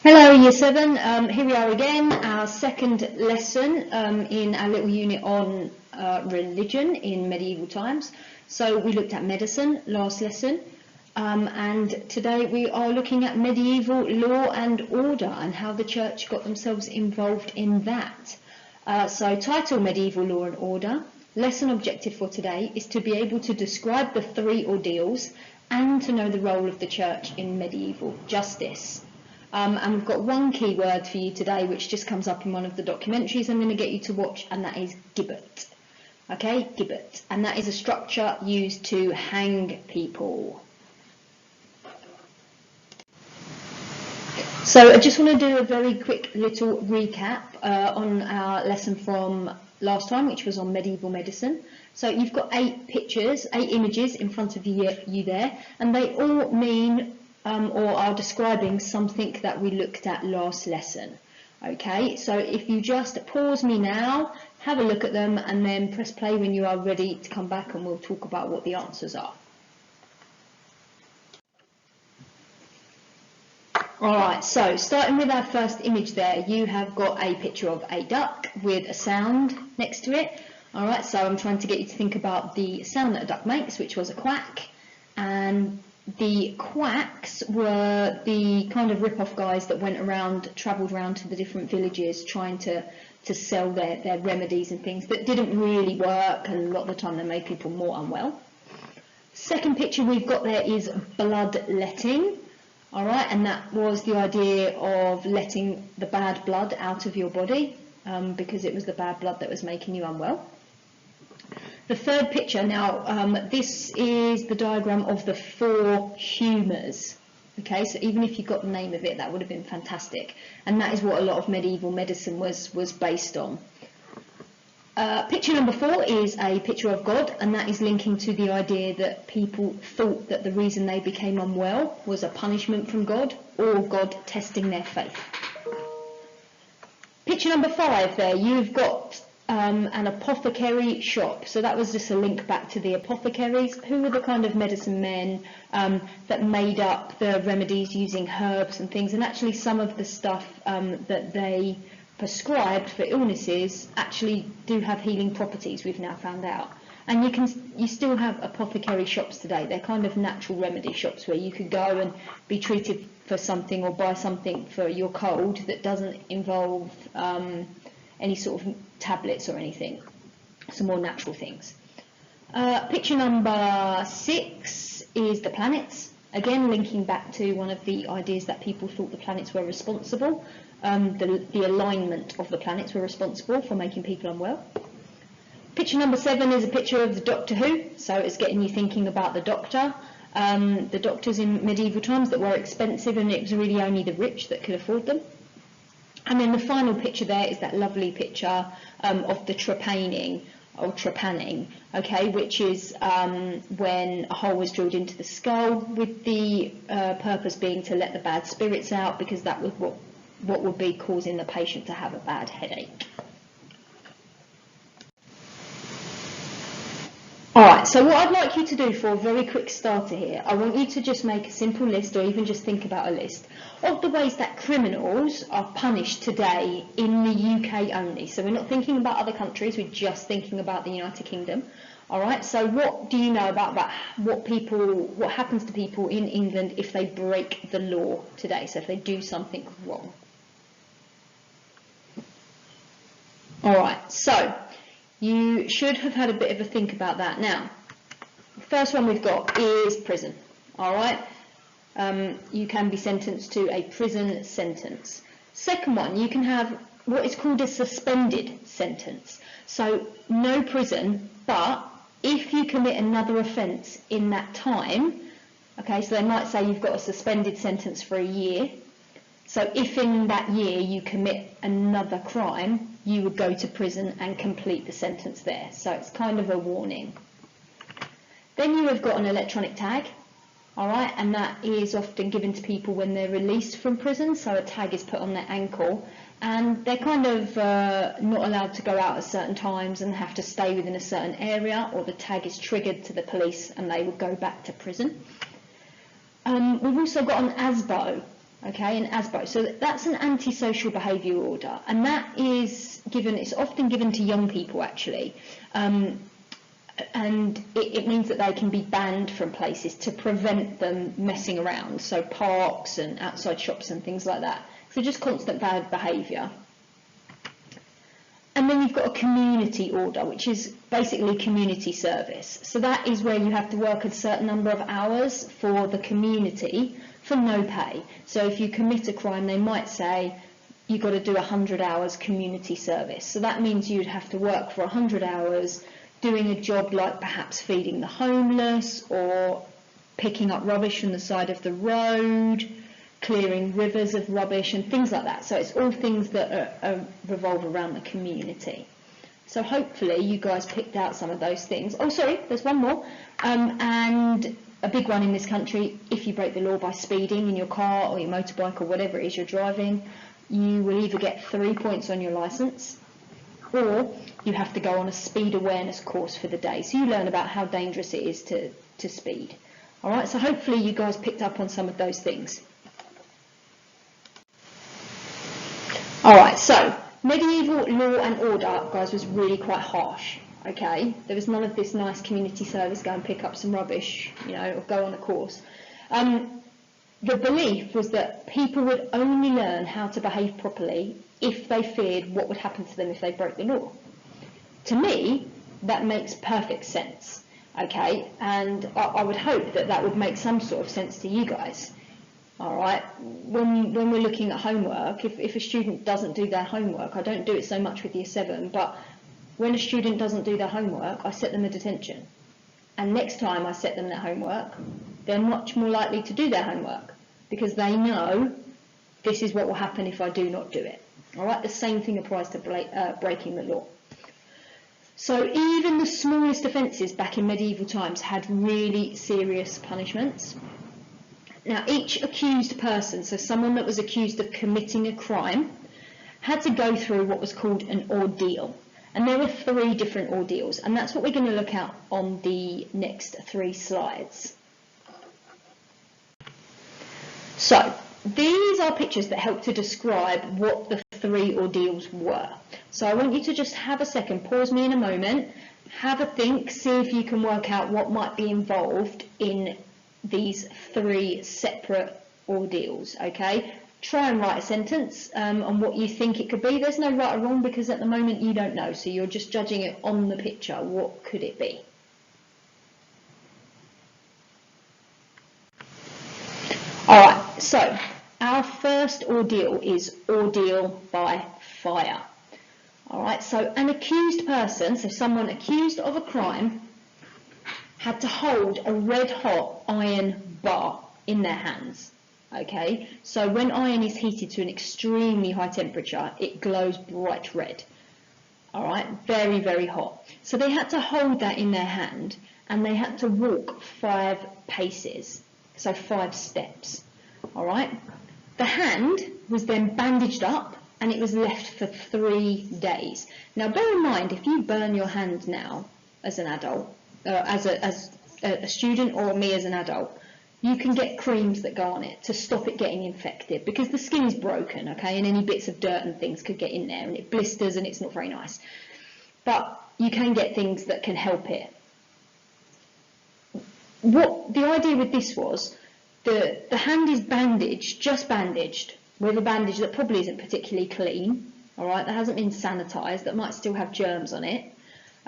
Hello, Year 7. Here we are again, our second lesson in our little unit on religion in medieval times. So we looked at medicine last lesson, and today we are looking at medieval law and order and how the church got themselves involved in that. So title: Medieval Law and Order. Lesson objective for today is to be able to describe the three ordeals and to know the role of the church in medieval justice. And we've got one key word for you today which just comes up in one of the documentaries I'm going to get you to watch, and that is gibbet. Okay, gibbet. And that is a structure used to hang people. So I just want to do a very quick little recap on our lesson from last time, which was on medieval medicine. So you've got 8 pictures, 8 images in front of you there, and they all mean or are describing something that we looked at last lesson. Okay, so if you just pause me now, have a look at them, and then press play when you are ready to come back and we'll talk about what the answers are. Alright, so starting with our first image there, you have got a picture of a duck with a sound next to it. Alright, so I'm trying to get you to think about the sound that a duck makes, which was a quack, and the quacks were the kind of rip-off guys that travelled around to the different villages trying to sell their remedies and things that didn't really work, and a lot of the time they made people more unwell. Second picture we've got there is bloodletting, alright, and that was the idea of letting the bad blood out of your body because it was the bad blood that was making you unwell. The third picture, now this is the diagram of the 4 humours. Okay, so even if you got the name of it, that would have been fantastic. And that is what a lot of medieval medicine was based on. Picture number 4 is a picture of God, and that is linking to the idea that people thought that the reason they became unwell was a punishment from God or God testing their faith. Picture number 5 there, you've got an apothecary shop. So that was just a link back to the apothecaries, who were the kind of medicine men that made up the remedies using herbs and things, and actually some of the stuff that they prescribed for illnesses actually do have healing properties, we've now found out. And you still have apothecary shops today. They're kind of natural remedy shops where you could go and be treated for something or buy something for your cold that doesn't involve any sort of tablets or anything, some more natural things. Picture number 6 is the planets, again linking back to one of the ideas that people thought the planets were responsible, the alignment of the planets were responsible for making people unwell. Picture number 7 is a picture of the Doctor Who, so it's getting you thinking about the Doctor. The doctors in medieval times that were expensive, and it was really only the rich that could afford them. And then the final picture there is that lovely picture of the trepanning, or trepanning, okay, which is when a hole was drilled into the skull, with the purpose being to let the bad spirits out, because that was what would be causing the patient to have a bad headache. Alright, so what I'd like you to do for a very quick starter here, I want you to just make a simple list, or even just think about a list, of the ways that criminals are punished today in the UK only. So we're not thinking about other countries, we're just thinking about the United Kingdom. Alright, so what do you know about that? What happens to people in England if they break the law today, so if they do something wrong? Alright, so you should have had a bit of a think about that. Now, the first one we've got is prison. Alright, you can be sentenced to a prison sentence. Second one, you can have what is called a suspended sentence. So no prison, but if you commit another offence in that time, okay, so they might say you've got a suspended sentence for a year. So if in that year you commit another crime, you would go to prison and complete the sentence there. So it's kind of a warning. Then you have got an electronic tag, alright, and that is often given to people when they're released from prison. So a tag is put on their ankle, and they're kind of not allowed to go out at certain times and have to stay within a certain area, or the tag is triggered to the police and they would go back to prison. We've also got an ASBO. Okay, an ASBO. So that's an antisocial behaviour order, and that is given, it's often given to young people actually, and it means that they can be banned from places to prevent them messing around, so parks and outside shops and things like that. So just constant bad behaviour. And then you've got a community order, which is basically community service. So that is where you have to work a certain number of hours for the community for no pay. So if you commit a crime, they might say you've got to do 100 hours community service. So that means you'd have to work for 100 hours doing a job like perhaps feeding the homeless or picking up rubbish from the side of the road, clearing rivers of rubbish and things like that. So it's all things that revolve around the community. So hopefully you guys picked out some of those things. Oh, sorry, there's one more. And a big one in this country, if you break the law by speeding in your car or your motorbike or whatever it is you're driving, you will either get 3 points on your licence or you have to go on a speed awareness course for the day. So you learn about how dangerous it is to speed. All right, so hopefully you guys picked up on some of those things. All right, so medieval law and order, guys, was really quite harsh. Okay, there was none of this nice community service, go and pick up some rubbish, you know, or go on a course. The belief was that people would only learn how to behave properly if they feared what would happen to them if they broke the law. To me, that makes perfect sense, okay, and I would hope that that would make some sort of sense to you guys. All right, when we're looking at homework, if a student doesn't do their homework, I don't do it so much with Year 7, but when a student doesn't do their homework, I set them a detention. And next time I set them their homework, they're much more likely to do their homework because they know this is what will happen if I do not do it. All right, the same thing applies to breaking the law. So even the smallest offences back in medieval times had really serious punishments. Now, each accused person, so someone that was accused of committing a crime, had to go through what was called an ordeal. And there were 3 different ordeals, and that's what we're going to look at on the next 3 slides. So, these are pictures that help to describe what the 3 ordeals were. So I want you to just have a second, pause me in a moment, have a think, see if you can work out what might be involved in these 3 separate ordeals, okay? Try and write a sentence on what you think it could be. There's no right or wrong because at the moment you don't know, so you're just judging it on the picture. What could it be? Alright, so our first ordeal is ordeal by fire. Alright, so an accused person, so someone accused of a crime, had to hold a red hot iron bar in their hands. Okay, so when iron is heated to an extremely high temperature, it glows bright red. All right, very, very hot. So they had to hold that in their hand and they had to walk 5 paces, so 5 steps. All right, the hand was then bandaged up and it was left for 3 days. Now bear in mind, if you burn your hand now as an adult, as a student or me as an adult, you can get creams that go on it to stop it getting infected because the skin is broken, okay, and any bits of dirt and things could get in there and it blisters and it's not very nice. But you can get things that can help it. What the idea with this was, the hand is bandaged, just bandaged, with a bandage that probably isn't particularly clean, all right, that hasn't been sanitised, that might still have germs on it,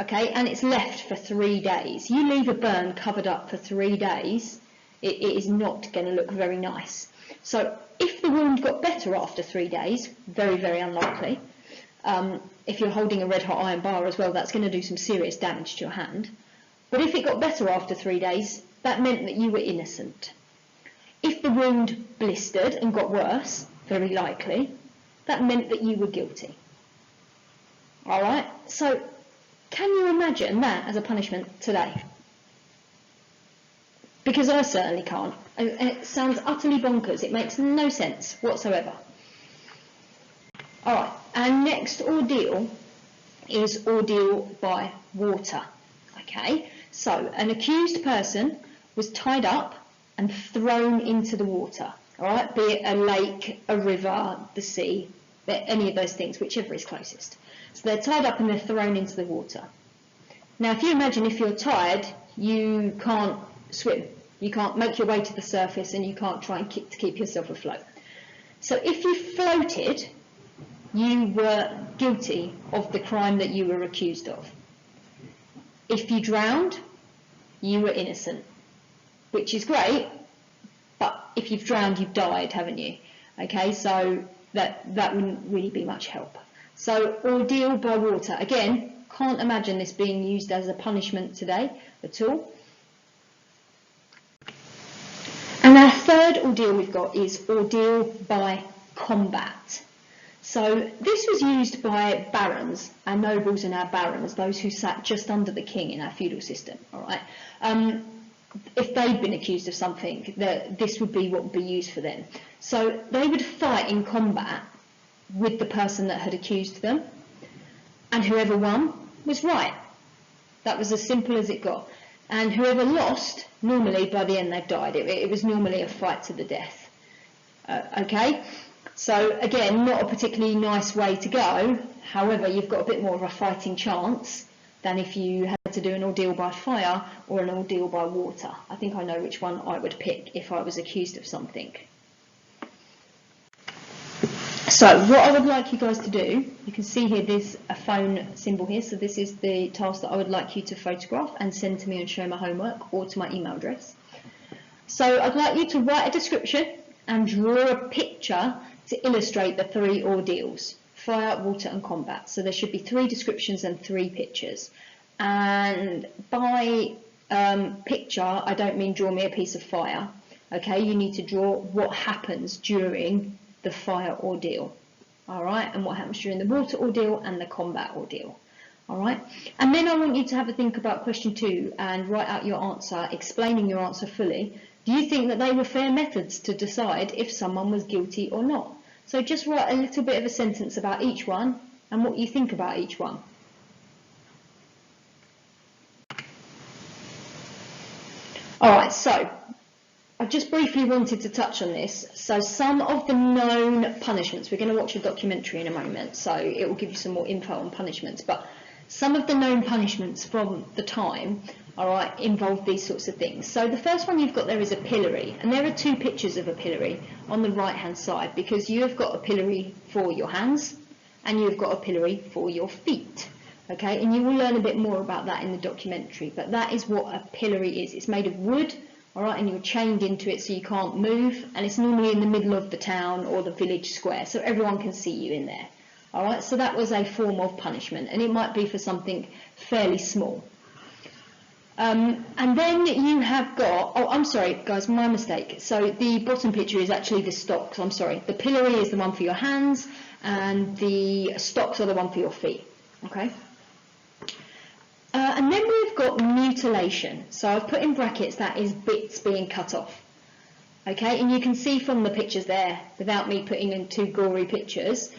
okay, and it's left for 3 days. You leave a burn covered up for 3 days, it is not going to look very nice. So if the wound got better after 3 days, very, very unlikely. If you're holding a red hot iron bar as well, that's going to do some serious damage to your hand. But if it got better after 3 days, that meant that you were innocent. If the wound blistered and got worse, very likely, that meant that you were guilty. All right, so can you imagine that as a punishment today? Because I certainly can't. It sounds utterly bonkers. It makes no sense whatsoever. All right, our next ordeal is ordeal by water. Okay, so an accused person was tied up and thrown into the water. all right, be it a lake, a river, the sea, any of those things, whichever is closest. So they're tied up and they're thrown into the water. Now, if you imagine if you're tired, you can't swim, you can't make your way to the surface, and you can't try and keep yourself afloat. So if you floated, you were guilty of the crime that you were accused of. If you drowned, you were innocent, which is great, but if you've drowned, you've died, haven't you? Okay, so that wouldn't really be much help. So ordeal by water, again, can't imagine this being used as a punishment today at all. And our third ordeal we've got is ordeal by combat. So this was used by barons, our nobles and our barons, those who sat just under the king in our feudal system, all right? If they'd been accused of something, this would be what would be used for them. So they would fight in combat with the person that had accused them, and whoever won was right. That was as simple as it got. And whoever lost, normally by the end they died. It was normally a fight to the death. Okay? So again, not a particularly nice way to go. However, you've got a bit more of a fighting chance than if you had to do an ordeal by fire or an ordeal by water. I think I know which one I would pick if I was accused of something. So what I would like you guys to do, you can see here there's a phone symbol here, so this is the task that I would like you to photograph and send to me and show my homework or to my email address. So I'd like you to write a description and draw a picture to illustrate the 3 ordeals: fire, water and combat. So there should be 3 descriptions and 3 pictures. And by picture, I don't mean draw me a piece of fire. Okay, you need to draw what happens during the fire ordeal, all right, and what happens during the water ordeal and the combat ordeal, all right. And then I want you to have a think about question 2 and write out your answer, explaining your answer fully. Do you think that they were fair methods to decide if someone was guilty or not? So just write a little bit of a sentence about each one and what you think about each one. All right, so I just briefly wanted to touch on this. So some of the known punishments, we're going to watch a documentary in a moment, so it will give you some more info on punishments, but some of the known punishments from the time, all right, involve these sorts of things. So the first one you've got there is a pillory, and there are 2 pictures of a pillory on the right hand side, because you have got a pillory for your hands and you've got a pillory for your feet. Okay, and you will learn a bit more about that in the documentary, but that is what a pillory is. It's made of wood, all right, and you're chained into it so you can't move, and it's normally in the middle of the town or the village square, so everyone can see you in there. All right, so that was a form of punishment, and it might be for something fairly small. And then you have got, oh, I'm sorry, guys, my mistake. So the bottom picture is actually the stocks. I'm sorry, the pillory is the one for your hands, and the stocks are the one for your feet. Okay. And then we've got mutilation. So I've put in brackets, that is bits being cut off. Okay, and you can see from the pictures there, without me putting in 2 gory pictures,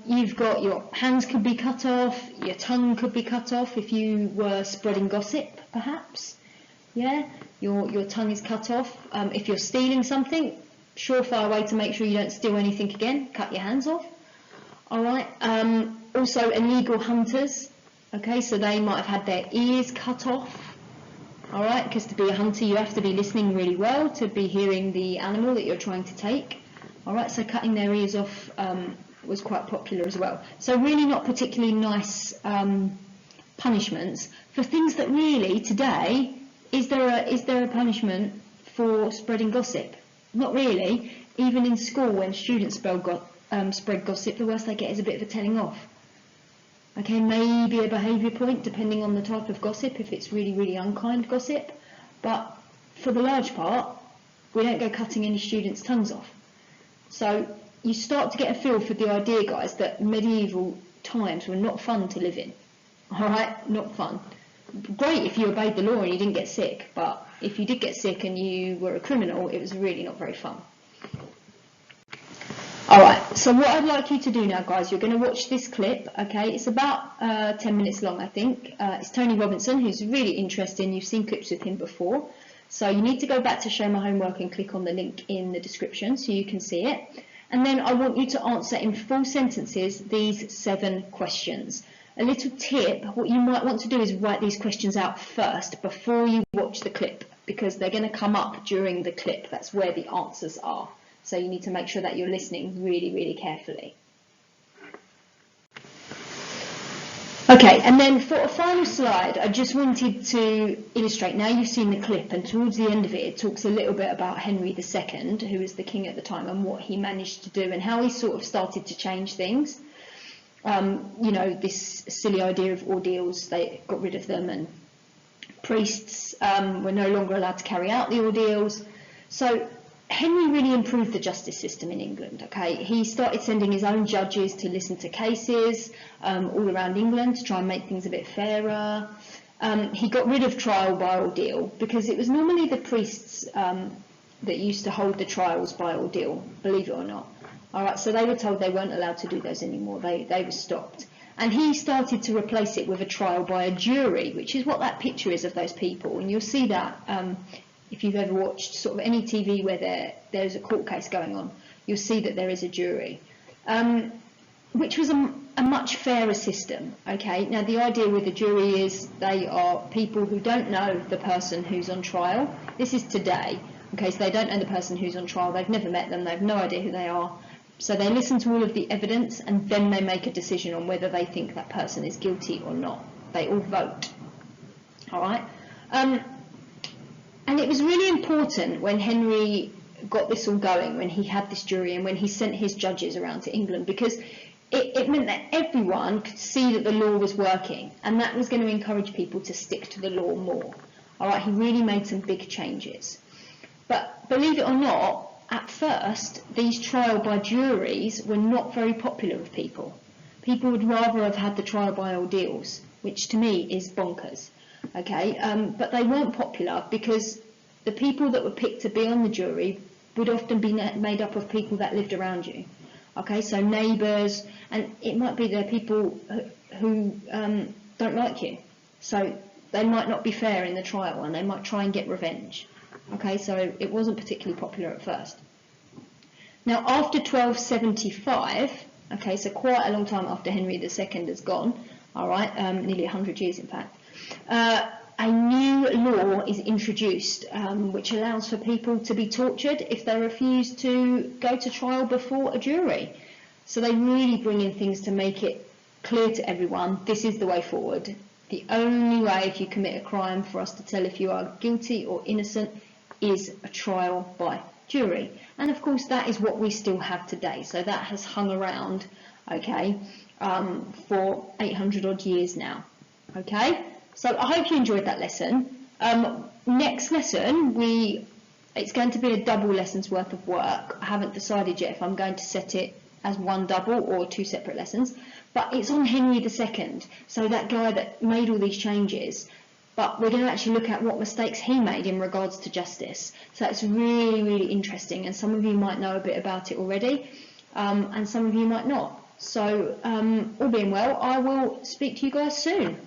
you've got your hands could be cut off, your tongue could be cut off if you were spreading gossip, perhaps. Yeah, your tongue is cut off. If you're stealing something, surefire way to make sure you don't steal anything again, cut your hands off. All right. Also, illegal hunters. Okay, so they might have had their ears cut off, all right, because to be a hunter you have to be listening really well to be hearing the animal that you're trying to take, all right, so cutting their ears off was quite popular as well. So really not particularly nice punishments for things that really today, is there a punishment for spreading gossip? Not really. Even in school when students spread gossip, the worst they get is a bit of a telling off. Okay, maybe a behaviour point depending on the type of gossip, if it's really, really unkind gossip, but for the large part, we don't go cutting any students' tongues off. So you start to get a feel for the idea, guys, that medieval times were not fun to live in. Alright, not fun. Great if you obeyed the law and you didn't get sick, but if you did get sick and you were a criminal, it was really not very fun. Alright, so what I'd like you to do now, guys, you're going to watch this clip, okay? It's about 10 minutes long, I think. It's Tony Robinson, who's really interesting. You've seen clips with him before. So you need to go back to Show My Homework and click on the link in the description so you can see it. And then I want you to answer in full sentences these 7 questions. A little tip, what you might want to do is write these questions out first before you watch the clip, because they're going to come up during the clip. That's where the answers are. So you need to make sure that you're listening really, really carefully. Okay, and then for a final slide, I just wanted to illustrate, now you've seen the clip, and towards the end of it, it talks a little bit about Henry II, who was the king at the time, and what he managed to do and how he sort of started to change things. You know, this silly idea of ordeals, they got rid of them, and priests were no longer allowed to carry out the ordeals. So Henry really improved the justice system in England. Okay, he started sending his own judges to listen to cases all around England to try and make things a bit fairer. He got rid of trial by ordeal, because it was normally the priests that used to hold the trials by ordeal, believe it or not. All right, so they were told they weren't allowed to do those anymore. They were stopped. And he started to replace it with a trial by a jury, which is what that picture is of those people. And you'll see that if you've ever watched sort of any TV where there's a court case going on, you'll see that there is a jury, which was a much fairer system. Okay, now the idea with the jury is they are people who don't know the person who's on trial. This is today. Okay, so they don't know the person who's on trial. They've never met them. They have no idea who they are. So they listen to all of the evidence, and then they make a decision on whether they think that person is guilty or not. They all vote. All right. And it was really important when Henry got this all going, when he had this jury and when he sent his judges around to England, because it meant that everyone could see that the law was working, and that was going to encourage people to stick to the law more. All right, he really made some big changes. But believe it or not, at first, these trial by juries were not very popular with people. People would rather have had the trial by ordeals, which to me is bonkers. Okay, but they weren't popular because the people that were picked to be on the jury would often be made up of people that lived around you. Okay, so neighbours, and it might be there are people who don't like you, so they might not be fair in the trial and they might try and get revenge. Okay, so it wasn't particularly popular at first. Now, after 1275, okay, so quite a long time after Henry II has gone, all right, nearly 100 years in fact, a new law is introduced which allows for people to be tortured if they refuse to go to trial before a jury. So they really bring in things to make it clear to everyone, this is the way forward. The only way if you commit a crime for us to tell if you are guilty or innocent is a trial by jury. And of course that is what we still have today. So that has hung around, okay, for 800 odd years now. Okay, so I hope you enjoyed that lesson. Next lesson, it's going to be a double lesson's worth of work. I haven't decided yet if I'm going to set it as one double or 2 separate lessons, but it's on Henry II, so that guy that made all these changes. But we're going to actually look at what mistakes he made in regards to justice. So it's really, really interesting, and some of you might know a bit about it already, and some of you might not. So all being well, I will speak to you guys soon.